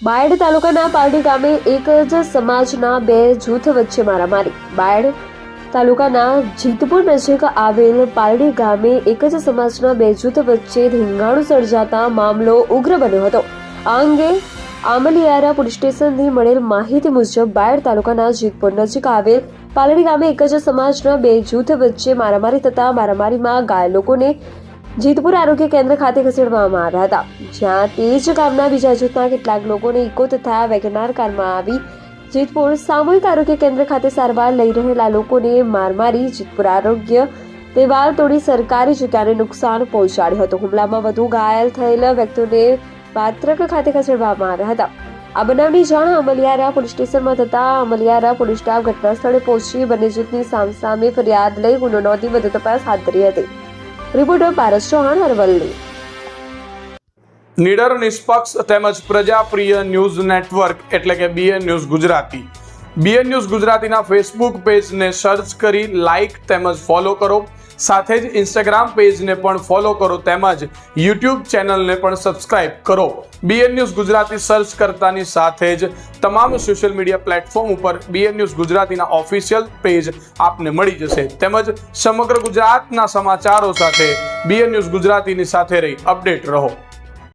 બાયડ તાલુકાના પારડી ગામે એક જ સમાજના બે જૂથ વચ્ચે મારામારી। બાયડ તાલુકાના જીતપુર નજીક આવેલ પારડી ગામે એક જ સમાજના બે જૂથ વચ્ચે ધીંગાણું સર્જાતા મામલો ઉગ્ર બન્યો હતો। આ અંગે આમલિયારા પોલીસ સ્ટેશનથી મળેલ માહિતી મુજબ બાયડ તાલુકાના જીતપુર નજીક આવેલ પારડી ગામે એક જ સમાજના બે જૂથ વચ્ચે મારામારી થતા મારામારીમાં ઘાયલ લોકોને જીતપુર આરોગ્ય કેન્દ્ર ખાતે ખસેડવામાં આવ્યા હતા, જ્યાં તે જ ગામના બીજા જૂથના કેટલાક લોકોને ઇકો તથા વેગનાર કારમાં આવી જીતપુર સામૂહિક આરોગ્ય કેન્દ્ર ખાતે સારવાર લઈ રહેલા લોકોને માર મારી જીતપુર આરોગ્ય દેવાલ તોડી સરકારી જગ્યાને નુકસાન પહોંચાડ્યું હતું। હુમલામાં વધુ ઘાયલ થયેલા વ્યક્તિઓને પાત્રક ખાતે ખસેડવામાં આવ્યા હતા। આ બનાવની જાણ અમલિયારા પોલીસ સ્ટેશનમાં થતા અમલિયારા પોલીસ સ્ટાફ ઘટના સ્થળે પહોંચી બંને જૂથની સામસામે ફરિયાદ લઈ ગુનો નોંધી વધુ તપાસ હાથ ધરી હતી। રિપોર્ટર પારસ ચૌહાણ, અરવલ્લી। નિડર, નિષ્પક્ષ તેમજ પ્રજાપ્રિય ન્યૂઝ નેટવર્ક એટલે કે BN news Gujarati. BN news ગુજરાતીના ફેસબુક પેજને સર્ચ કરી લાઇક તેમજ ફોલો કરો, સાથે જ ઇન્સ્ટાગ્રામ પેજને પણ ફોલો કરો તેમજ યુટ્યુબ ચેનલને પણ સબસ્ક્રાઇબ કરો। બીએન ન્યૂઝ ગુજરાતી સર્ચ કરતાની સાથે જ તમામ સોશિયલ મીડિયા પ્લેટફોર્મ ઉપર બીએન ન્યૂઝ ગુજરાતીના ઓફિશિયલ પેજ આપને મળી જશે તેમજ સમગ્ર ગુજરાતના સમાચારો સાથે બીએન ન્યૂઝ ગુજરાતીની સાથે રહી અપડેટ રહો।